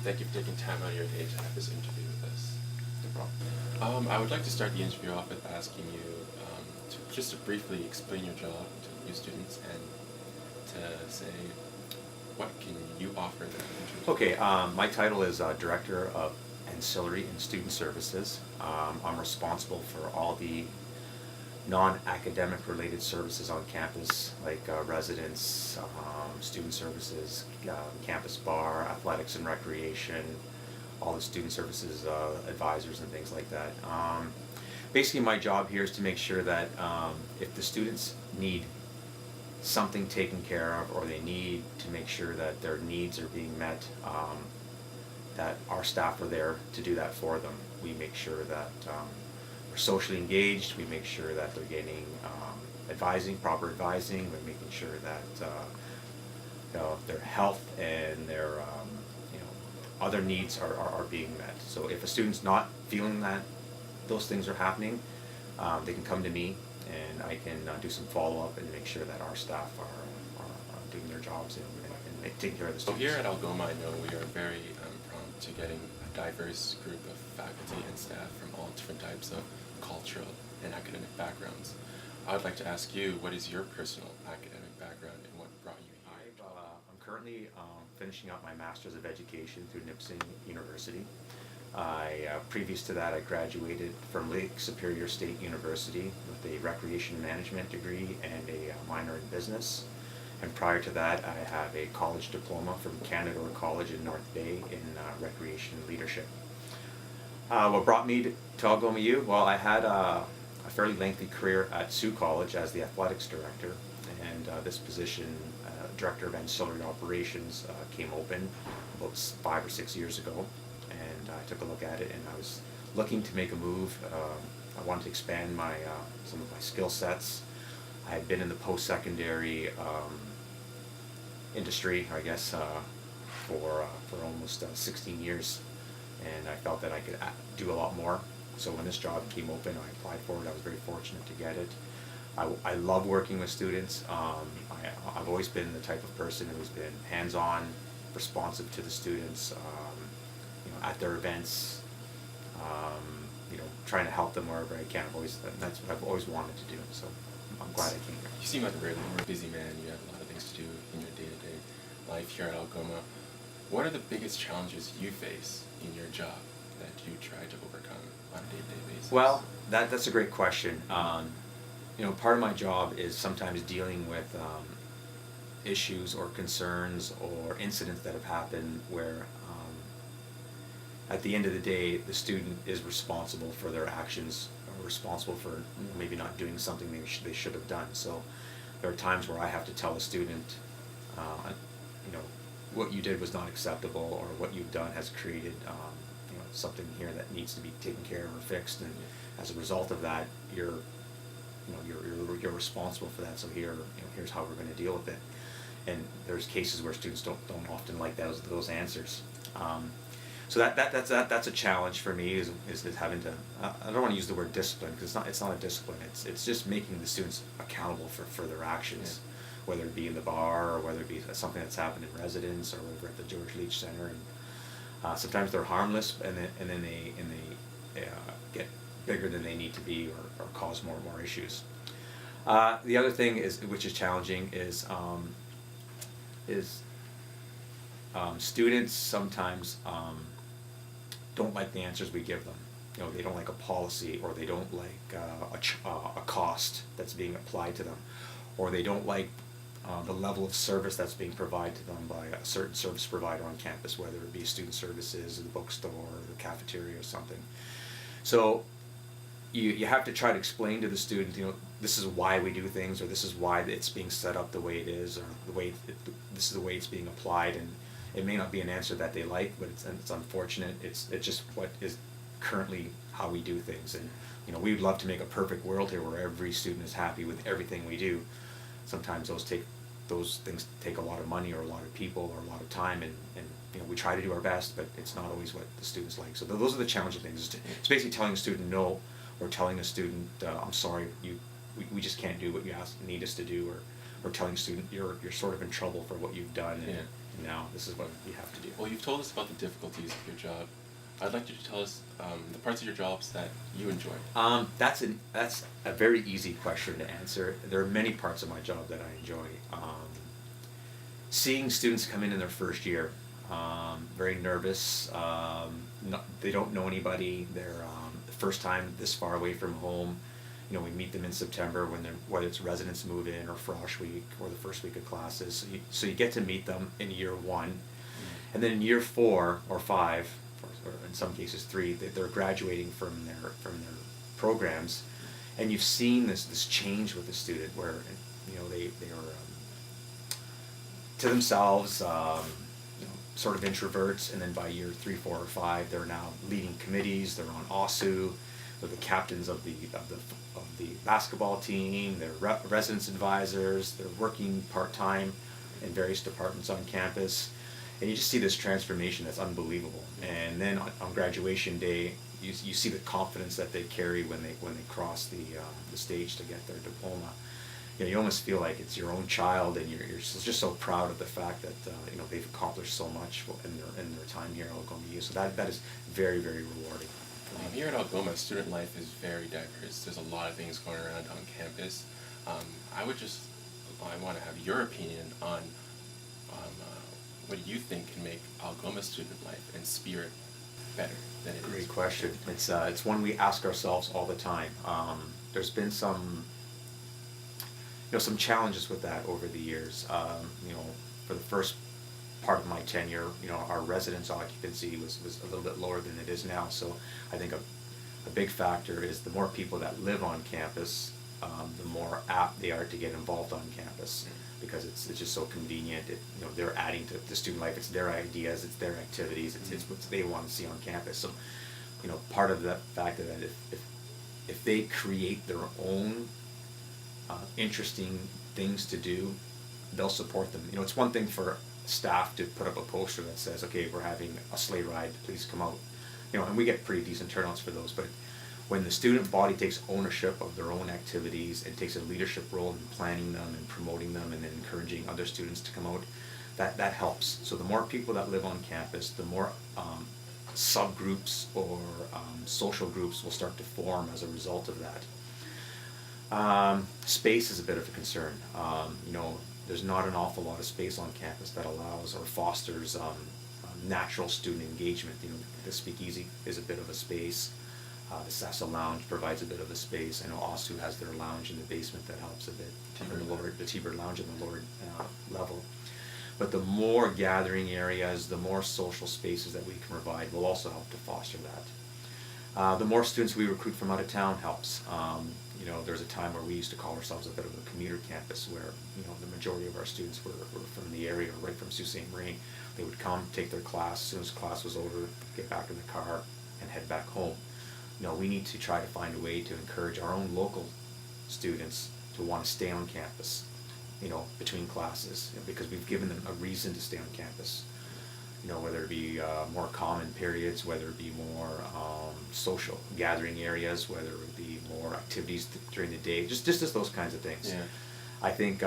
Thank you for taking time out of your day to have this interview with us. No problem. I would like to start the interview off with asking you just to briefly explain your job to new students and to say what can you offer them. Okay, my title is Director of Ancillary and Student Services. I'm responsible for all the non-academic related services on campus, like residence, student services, campus bar, athletics and recreation, all the student services advisors and things like that. Basically, my job here is to make sure that if the students need something taken care of, or they need to make sure that their needs are being met, that our staff are there to do that for them. We make sure that we're socially engaged. We make sure that they're getting proper advising. We're making sure that their health and their other needs are being met. So if a student's not feeling that those things are happening, they can come to me, and I can do some follow-up and make sure that our staff are doing their jobs and taking care of the So students. here at Algoma, I know we are very prompt to getting a diverse group of faculty and staff from all different types of cultural and academic backgrounds. I would like to ask you, what is your personal academic background and what brought you here? I'm currently finishing up my Master's of Education through Nipissing University. Previous to that, I graduated from Lake Superior State University with a recreation management degree and a minor in business. And prior to that, I have a college diploma from Canada College in North Bay in recreation leadership. What brought me to Algoma U? Well, I had a fairly lengthy career at Sioux College as the athletics director, and this position, Director of Ancillary Operations, came open about 5 or 6 years ago. And I took a look at it, and I was looking to make a move. I wanted to expand some of my skill sets. I had been in the post-secondary industry, I guess, for almost 16 years, and I felt that I could do a lot more. So when this job came open, I applied for it. I was very fortunate to get it. I love working with students. I've always been the type of person who's been hands-on, responsive to the students. At their events, trying to help them wherever I can. That's what I've always wanted to do. So I'm glad I came here. You seem like a really busy man. You have a lot of things to do in your day-to-day life here at Algoma. What are the biggest challenges you face in your job that you try to overcome on a day-to-day basis? Well, that's a great question. Part of my job is sometimes dealing with issues or concerns or incidents that have happened where at the end of the day, the student is responsible for their actions, or responsible for maybe not doing something they should have done. So there are times where I have to tell a student, what you did was not acceptable, or what you've done has created, something here that needs to be taken care of or fixed. And as a result of that, you're responsible for that. So here's how we're going to deal with it. And there's cases where students don't often like those answers. So that's a challenge for me is having to. I don't want to use the word discipline, because it's not a discipline. It's just making the students accountable for their actions, whether it be in the bar or whether it be something that's happened in residence or over at the George Leach Center. And sometimes they're harmless, and then they get bigger than they need to be, or cause more and more issues. The other thing which is challenging is students sometimes don't like the answers we give them. They don't like a policy, or they don't like a cost that's being applied to them, or they don't like the level of service that's being provided to them by a certain service provider on campus, whether it be student services, the bookstore, or the cafeteria, or something. So you have to try to explain to the student, this is why we do things, or this is why it's being set up the way it is, or this is the way it's being applied. And it may not be an answer that they like, but it's unfortunate. It's just what is currently how we do things. And we would love to make a perfect world here where every student is happy with everything we do. Sometimes those things take a lot of money, or a lot of people, or a lot of time, and we try to do our best, but it's not always what the students like. So those are the challenging things. It's basically telling a student no, or telling a student, I'm sorry, we just can't do what you need us to do, or telling a student you're sort of in trouble for what you've done. And And now this is what you have to do. Well, you've told us about the difficulties of your job. I'd like you to tell us the parts of your jobs that you enjoy. That's a very easy question to answer. There are many parts of my job that I enjoy. Seeing students come in their first year, very nervous. They don't know anybody. They're the first time this far away from home. You know, we meet them in September when they're, whether it's residents move in or frosh week or the first week of classes. So you get to meet them in year one, and then in year 4 or 5, or in some cases 3, they're graduating from their programs, and you've seen this change with the student where, you know, they are to themselves, you know, sort of introverts, and then by year 3, 4, or 5, they're now leading committees. They're on OSU. They're the captains of the basketball team. They're residence advisors. They're working part-time in various departments on campus, and you just see this transformation that's unbelievable. And then on graduation day, you see the confidence that they carry when they cross the stage to get their diploma. You know, you almost feel like it's your own child, and you're just so proud of the fact that you know, they've accomplished so much in their time here at Algoma U. So that is very, very rewarding. Here at Algoma, student life is very diverse. There's a lot of things going around on campus. I want to have your opinion on what you think can make Algoma student life and spirit better than it is. Great question. It's one we ask ourselves all the time. There's been some challenges with that over the years. You know, for the first part of my tenure, you know, our residence occupancy was a little bit lower than it is now. So I think a big factor is the more people that live on campus, the more apt they are to get involved on campus, because it's just so convenient. You know, they're adding to the student life. It's their ideas, it's their activities, it's what they want to see on campus. So, you know, part of that factor that if they create their own interesting things to do, they'll support them. You know, it's one thing for staff to put up a poster that says, okay, we're having a sleigh ride, please come out. You know, and we get pretty decent turnouts for those, but when the student body takes ownership of their own activities and takes a leadership role in planning them and promoting them and then encouraging other students to come out, that helps. So the more people that live on campus, the more subgroups or social groups will start to form as a result of that. Space is a bit of a concern. You know, there's not an awful lot of space on campus that allows or fosters natural student engagement. You know, the Speakeasy is a bit of a space. The Sessa Lounge provides a bit of a space. I know OSU has their lounge in the basement that helps a bit. The T-Bird Lounge on the lower level. But the more gathering areas, the more social spaces that we can provide will also help to foster that. The more students we recruit from out of town helps. You know, there's a time where we used to call ourselves a bit of a commuter campus, where, you know, the majority of our students were from the area, right from Sault Ste. Marie. They would come, take their class, as soon as class was over, get back in the car, and head back home. You know, we need to try to find a way to encourage our own local students to want to stay on campus, you know, between classes, you know, because we've given them a reason to stay on campus. You know, whether it be more common periods, whether it be more social gathering areas, whether it be more activities during the day, just as those kinds of things. Yeah. I think